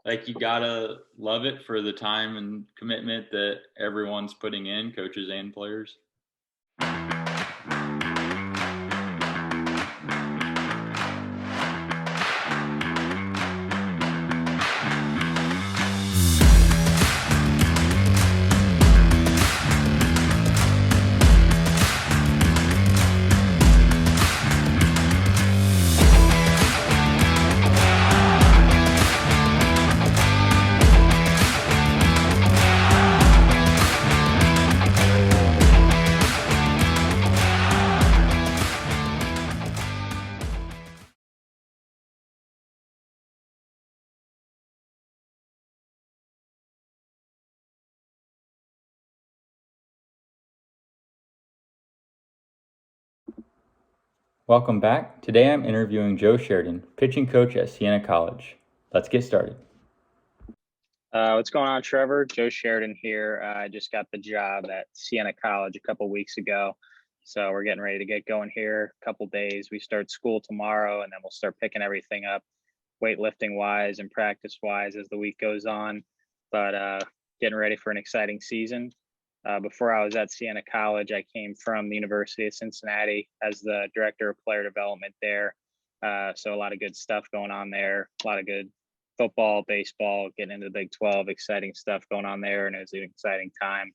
like you gotta love it for the time and commitment that everyone's putting in, coaches and players. Welcome back. Today I'm interviewing Joe Sheridan, pitching coach at Sienna College. Let's get started. What's going on, Trevor? Joe Sheridan here. I just got the job at Sienna College a couple weeks ago. So we're getting ready to get going here. A couple days. We start school tomorrow, and then we'll start picking everything up weightlifting-wise and practice-wise as the week goes on. But getting ready for an exciting season. Before I was at Sienna College, I came from the University of Cincinnati as the director of player development there. So a lot of good stuff going on there, a lot of good football, baseball, getting into the Big 12, exciting stuff going on there. And it was an exciting time,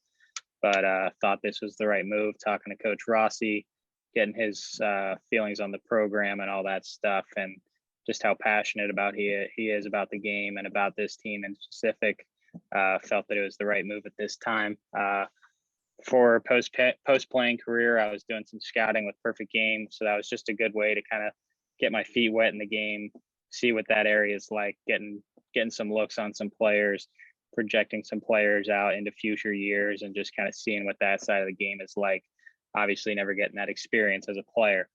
but thought this was the right move, talking to Coach Rossi, getting his feelings on the program and all that stuff, and just how passionate about he is about the game and about this team in specific. Felt that it was the right move at this time. For post playing career, I was doing some scouting with Perfect Game, so that was just a good way to kind of get my feet wet in the game, see what that area is like, getting some looks on some players, projecting some players out into future years, and just kind of seeing what that side of the game is like. Obviously, never getting that experience as a player.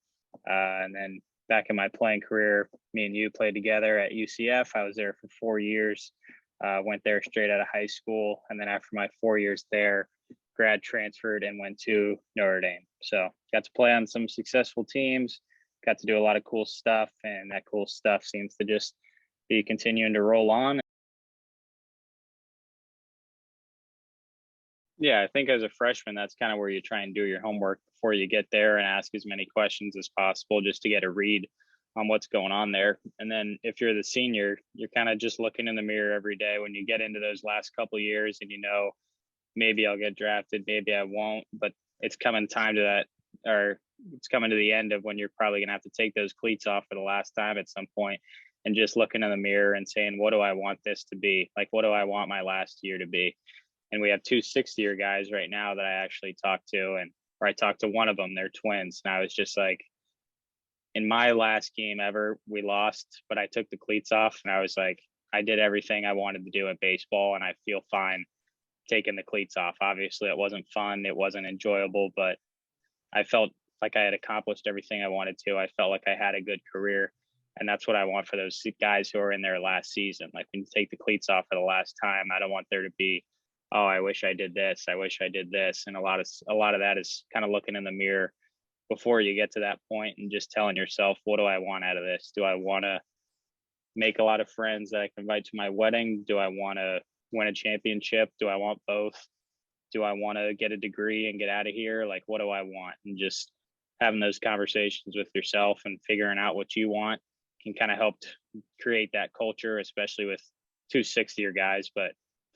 And then back in my playing career, me and you played together at UCF. I was there for 4 years. Went there straight out of high school, and then after my 4 years there, grad transferred and went to Notre Dame. So got to play on some successful teams, got to do a lot of cool stuff, and that cool stuff seems to just be continuing to roll on. Yeah, I think as a freshman, that's kind of where you try and do your homework before you get there and ask as many questions as possible just to get a read on what's going on there. And then if you're the senior, you're kind of just looking in the mirror every day when you get into those last couple of years, and maybe I'll get drafted, maybe I won't, but it's coming time to that, or it's coming to the end of when you're probably going to have to take those cleats off for the last time at some point, and just looking in the mirror and saying, what do I want this to be? Like, what do I want my last year to be? And we have 2 6th-year guys right now that I actually talked to, or I talked to one of them, they're twins. And I was just like, in my last game ever, we lost, but I took the cleats off, and I was like, I did everything I wanted to do at baseball, and I feel fine taking the cleats off. Obviously, it wasn't fun, it wasn't enjoyable, but I felt like I had accomplished everything I wanted to. I felt like I had a good career, and that's what I want for those guys who are in their last season. Like, when you take the cleats off for the last time, I don't want there to be, oh, I wish I did this, I wish I did this. And a lot of that is kind of looking in the mirror before you get to that point and just telling yourself, what do I want out of this? Do I want to make a lot of friends that I can invite to my wedding? Do I want to win a championship? Do I want both? Do I want to get a degree and get out of here? Like, what do I want? And just having those conversations with yourself and figuring out what you want can kind of help create that culture, especially with 2 6th-year guys, but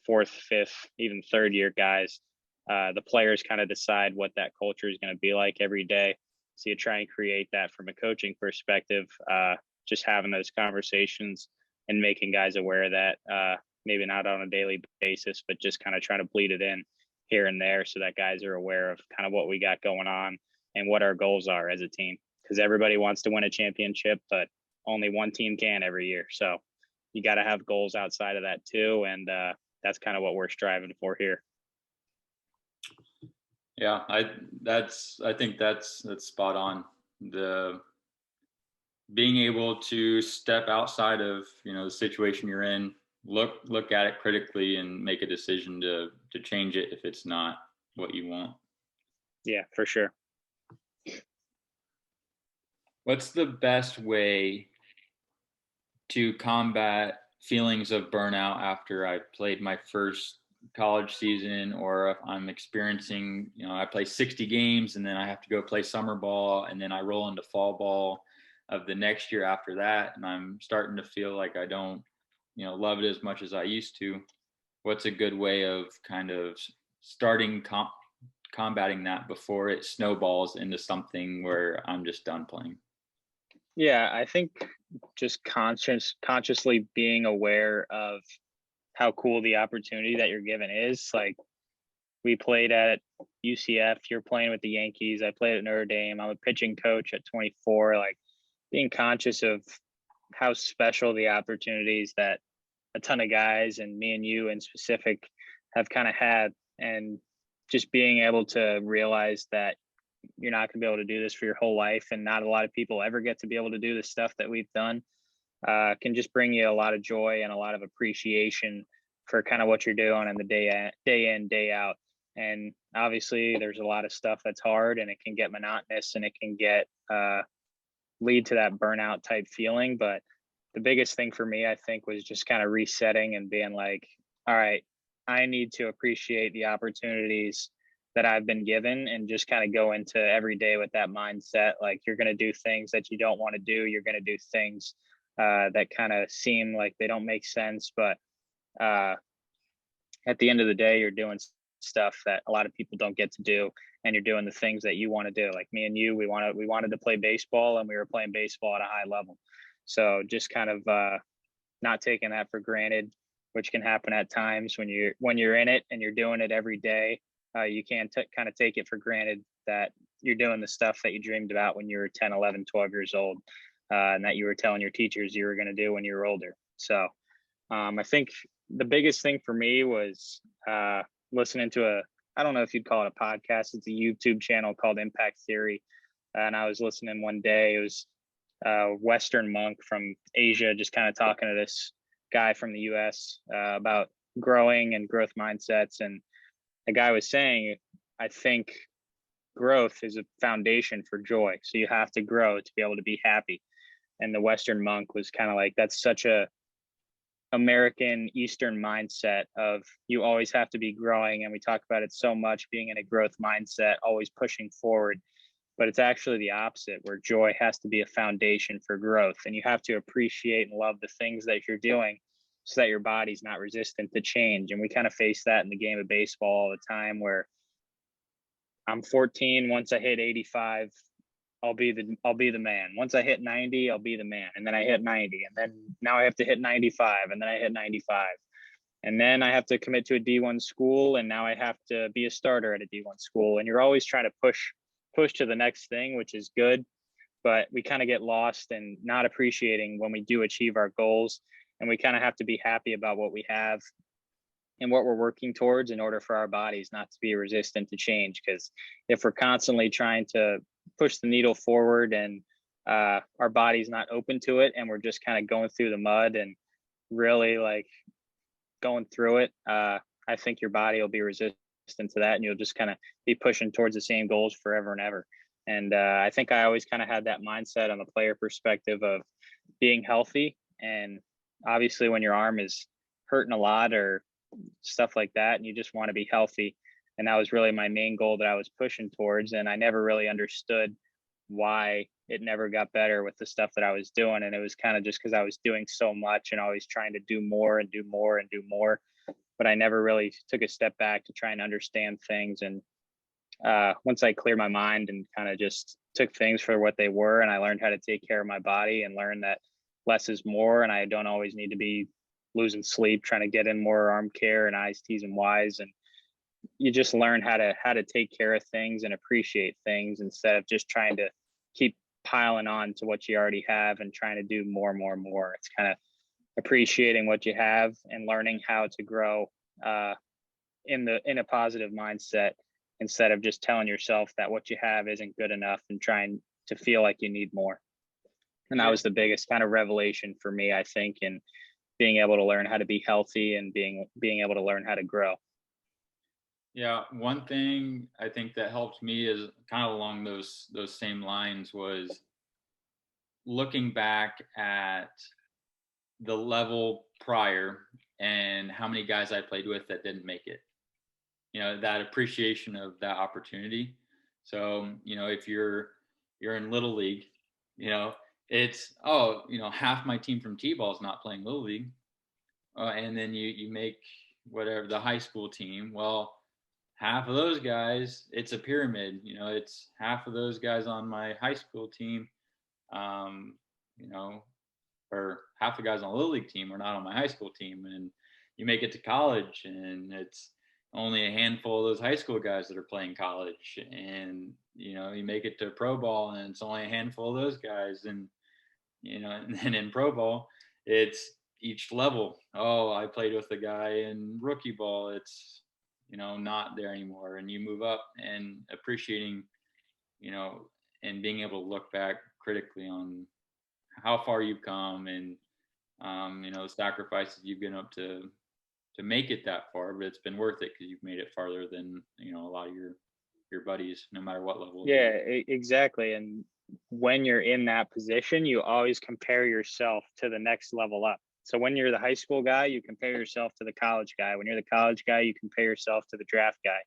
4th, 5th, even 3rd-year guys. The players kind of decide what that culture is going to be like every day. So you try and create that from a coaching perspective, just having those conversations and making guys aware of that, maybe not on a daily basis, but just kind of trying to bleed it in here and there so that guys are aware of kind of what we got going on and what our goals are as a team. Because everybody wants to win a championship, but only one team can every year. So you got to have goals outside of that too. And that's kind of what we're striving for here. Yeah, I think that's spot on. The being able to step outside of, the situation you're in, look at it critically and make a decision to change it if it's not what you want. Yeah, for sure. What's the best way to combat feelings of burnout after I played my first college season, or if I'm experiencing, I play 60 games and then I have to go play summer ball and then I roll into fall ball of the next year after that. And I'm starting to feel like I don't, love it as much as I used to. What's a good way of kind of starting combating that before it snowballs into something where I'm just done playing? Yeah, I think just consciously being aware of how cool the opportunity that you're given is. Like, we played at UCF, you're playing with the Yankees, I played at Notre Dame, I'm a pitching coach at 24. Like, being conscious of how special the opportunities that a ton of guys and me and you in specific have kind of had, and just being able to realize that you're not going to be able to do this for your whole life, and not a lot of people ever get to be able to do the stuff that we've done, can just bring you a lot of joy and a lot of appreciation for kind of what you're doing in the day in, day out. And obviously there's a lot of stuff that's hard, and it can get monotonous, and it can get lead to that burnout type feeling. But the biggest thing for me, I think, was just kind of resetting and being like, all right, I need to appreciate the opportunities that I've been given, and just kind of go into every day with that mindset. Like, you're going to do things that you don't want to do. You're going to do things that kind of seem like they don't make sense. But uh, at the end of the day, you're doing stuff that a lot of people don't get to do, and you're doing the things that you want to do. Like me and you, we wanted to play baseball, and we were playing baseball at a high level. So just kind of not taking that for granted, which can happen at times when you're in it and you're doing it every day. You can kind of take it for granted that you're doing the stuff that you dreamed about when you were 10, 11, 12 years old, and that you were telling your teachers you were going to do when you were older. So I think the biggest thing for me was listening to I don't know if you'd call it a podcast. It's a YouTube channel called Impact Theory. And I was listening one day. It was a Western monk from Asia, just kind of talking to this guy from the US about growing and growth mindsets. And the guy was saying, I think growth is a foundation for joy. So you have to grow to be able to be happy. And the Western monk was kind of like, that's such a American Eastern mindset of, you always have to be growing. And we talk about it so much, being in a growth mindset, always pushing forward. But it's actually the opposite, where joy has to be a foundation for growth. And you have to appreciate and love the things that you're doing, so that your body's not resistant to change. And we kind of face that in the game of baseball all the time, where I'm 14. Once I hit 85, I'll be the man. Once I hit 90, I'll be the man. And then I hit 90, and then now I have to hit 95, and then I hit 95. And then I have to commit to a D1 school, and now I have to be a starter at a D1 school. And you're always trying to push to the next thing, which is good. But we kind of get lost and not appreciating when we do achieve our goals. And we kind of have to be happy about what we have and what we're working towards, in order for our bodies not to be resistant to change. Because if we're constantly trying to push the needle forward, and our body's not open to it, and we're just kind of going through the mud and really like going through it, I think your body will be resistant to that, and you'll just kind of be pushing towards the same goals forever and ever. And I think I always kind of had that mindset on the player perspective of being healthy. And obviously when your arm is hurting a lot or stuff like that, and you just want to be healthy. And that was really my main goal that I was pushing towards. And I never really understood why it never got better with the stuff that I was doing. And it was kind of just because I was doing so much and always trying to do more and do more and do more. But I never really took a step back to try and understand things. And once I cleared my mind and kind of just took things for what they were, and I learned how to take care of my body and learn that less is more, and I don't always need to be losing sleep trying to get in more arm care and I's, T's, and Y's. And you just learn how to take care of things and appreciate things, instead of just trying to keep piling on to what you already have and trying to do more and more and more. It's kind of appreciating what you have and learning how to grow in a positive mindset, instead of just telling yourself that what you have isn't good enough and trying to feel like you need more. And that was the biggest kind of revelation for me, I think, in being able to learn how to be healthy and being able to learn how to grow. Yeah, one thing I think that helped me is kind of along those same lines, was looking back at the level prior and how many guys I played with that didn't make it. That appreciation of that opportunity. So, if you're in little league, you know, it's half my team from T-ball is not playing little league, and then you make whatever the high school team. Well, half of those guys, it's a pyramid. It's half of those guys on my high school team, um, you know, or half the guys on the little league team are not on my high school team, and you make it to college, and it's only a handful of those high school guys that are playing college, and you make it to pro ball, and it's only a handful of those guys, and and then in pro ball, it's each level. Oh, I played with a guy in rookie ball. It's not there anymore, and you move up and appreciating, you know, and being able to look back critically on how far you've come and the sacrifices you've been up to make it that far, but it's been worth it because you've made it farther than a lot of your buddies, no matter what level. Yeah, exactly. And when you're in that position, you always compare yourself to the next level up. So when you're the high school guy, you compare yourself to the college guy. When you're the college guy, you compare yourself to the draft guy,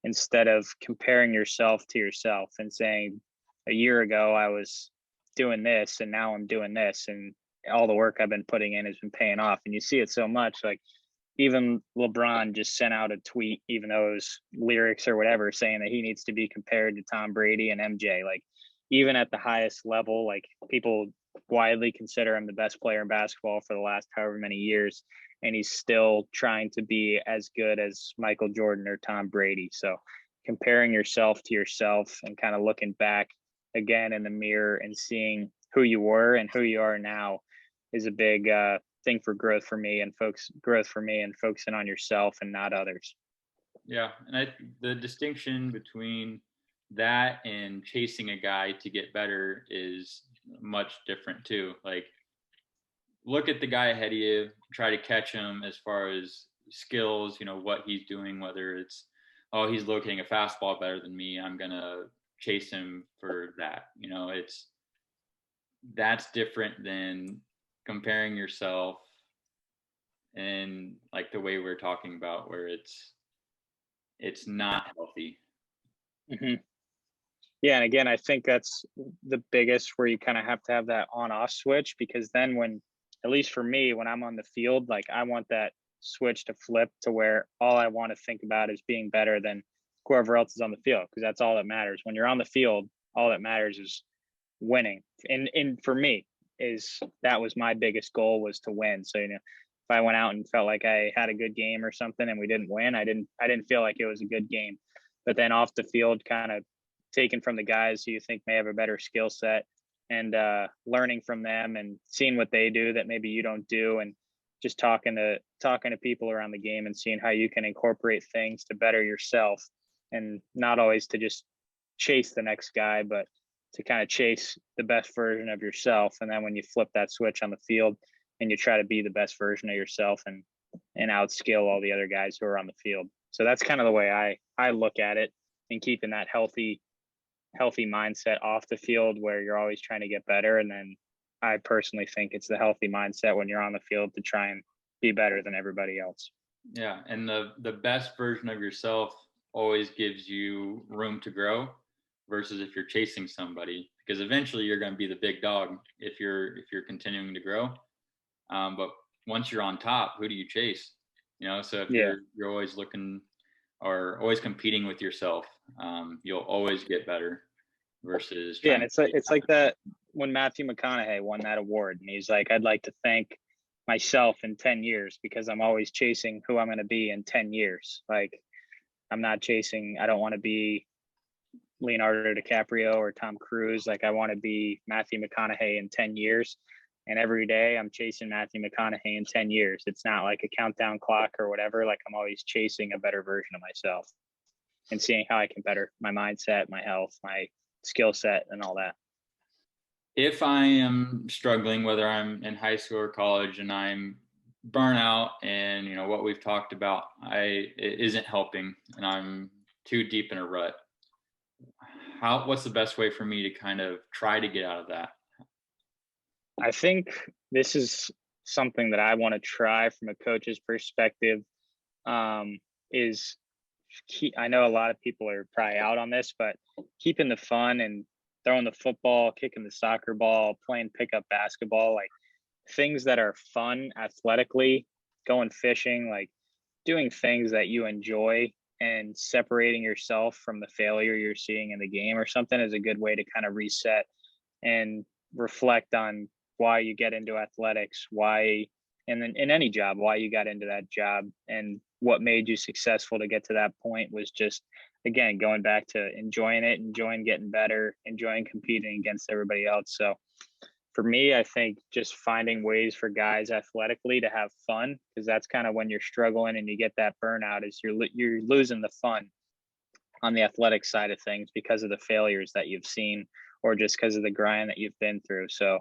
instead of comparing yourself to yourself and saying, a year ago I was doing this and now I'm doing this, and all the work I've been putting in has been paying off. And you see it so much. Like, even LeBron just sent out a tweet, even though it was lyrics or whatever, saying that he needs to be compared to Tom Brady and MJ. Like, even at the highest level, like, people widely consider him the best player in basketball for the last however many years, and he's still trying to be as good as Michael Jordan or Tom Brady. So comparing yourself to yourself and kind of looking back again in the mirror and seeing who you were and who you are now is a big thing for growth for me, and focusing on yourself and not others. Yeah, and the distinction between that and chasing a guy to get better is much different too. Like, look at the guy ahead of you, try to catch him as far as skills, what he's doing, whether it's, oh, he's locating a fastball better than me, I'm going to chase him for that. That's different than comparing yourself and like the way we're talking about, where it's not healthy. Mm-hmm. Yeah, and again, I think that's the biggest, where you kind of have to have that on-off switch, because then when, at least for me, when I'm on the field, like, I want that switch to flip to where all I want to think about is being better than whoever else is on the field, because that's all that matters. When you're on the field, all that matters is winning. And for me, that was my biggest goal, was to win. So, if I went out and felt like I had a good game or something and we didn't win, I didn't feel like it was a good game. But then off the field, kind of taking from the guys who you think may have a better skill set, and learning from them and seeing what they do that maybe you don't do, and just talking to people around the game and seeing how you can incorporate things to better yourself, and not always to just chase the next guy, but to kind of chase the best version of yourself. And then when you flip that switch on the field and you try to be the best version of yourself and outskill all the other guys who are on the field. So that's kind of the way I look at it, and keeping that healthy mindset off the field, where you're always trying to get better. And then I personally think it's the healthy mindset when you're on the field to try and be better than everybody else. Yeah, and the best version of yourself always gives you room to grow, versus if you're chasing somebody, because eventually you're going to be the big dog if you're continuing to grow. But once you're on top, who do you chase? So if you're always looking or always competing with yourself, you'll always get better. Versus and it's like that when Matthew McConaughey won that award, and he's like, I'd like to thank myself in 10 years, because I'm always chasing who I'm going to be in 10 years. Like, I don't want to be Leonardo DiCaprio or Tom Cruise. Like, I want to be Matthew McConaughey in 10 years. And every day I'm chasing Matthew McConaughey in 10 years. It's not like a countdown clock or whatever. Like, I'm always chasing a better version of myself and seeing how I can better my mindset, my health, my skill set, and all that. If I am struggling, whether I'm in high school or college, and I'm burnout, and what we've talked about, it isn't helping, and I'm too deep in a rut, what's the best way for me to kind of try to get out of that? I think this is something that I want to try from a coach's perspective, is I know a lot of people are probably out on this, but keeping the fun and throwing the football, kicking the soccer ball, playing pickup basketball, like things that are fun athletically, going fishing, like doing things that you enjoy and separating yourself from the failure you're seeing in the game or something is a good way to kind of reset and reflect on why you get into athletics, why, and then in any job, why you got into that job and what made you successful to get to that point was just, again, going back to enjoying it, enjoying getting better, enjoying competing against everybody else. So for me, I think just finding ways for guys athletically to have fun, because that's kind of when you're struggling and you get that burnout, is you're losing the fun on the athletic side of things because of the failures that you've seen or just because of the grind that you've been through. So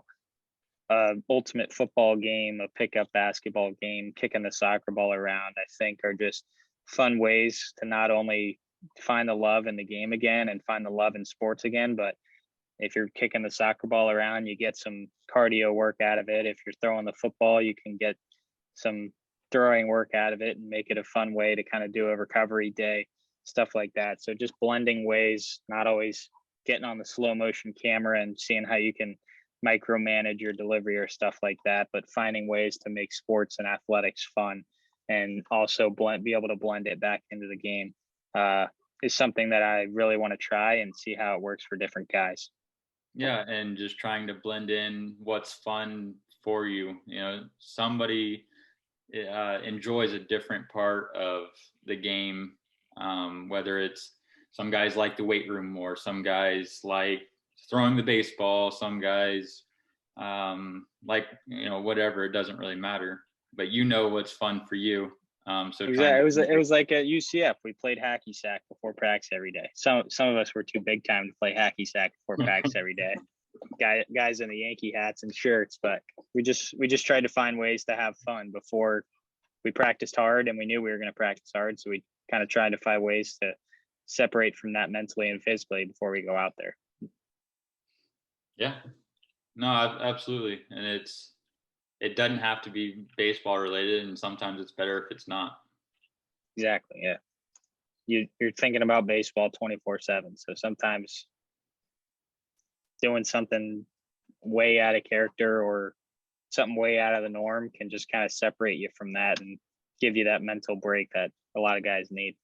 ultimate football game, a pickup basketball game, kicking the soccer ball around, I think are just fun ways to not only find the love in the game again and find the love in sports again, but if you're kicking the soccer ball around, you get some cardio work out of it. If you're throwing the football, you can get some throwing work out of it and make it a fun way to kind of do a recovery day, stuff like that. So just blending ways, not always getting on the slow motion camera and seeing how you can micromanage your delivery or stuff like that, but finding ways to make sports and athletics fun and also be able to blend it back into the game is something that I really want to try and see how it works for different guys. Yeah, and just trying to blend in what's fun for you. Somebody enjoys a different part of the game, whether it's some guys like the weight room more, some guys like throwing the baseball, some guys like, whatever, it doesn't really matter, but what's fun for you. So exactly. It was like at UCF, we played hacky sack before practice every day. Some of us were too big time to play hacky sack before practice every day. Guys in the Yankee hats and shirts, but we just tried to find ways to have fun before we practiced hard, and we knew we were going to practice hard. So we kind of tried to find ways to separate from that mentally and physically before we go out there. Yeah, no, absolutely. And it doesn't have to be baseball related, and sometimes it's better if it's not. Exactly. Yeah. You're thinking about baseball 24/7. So sometimes doing something way out of character or something way out of the norm can just kind of separate you from that and give you that mental break that a lot of guys need.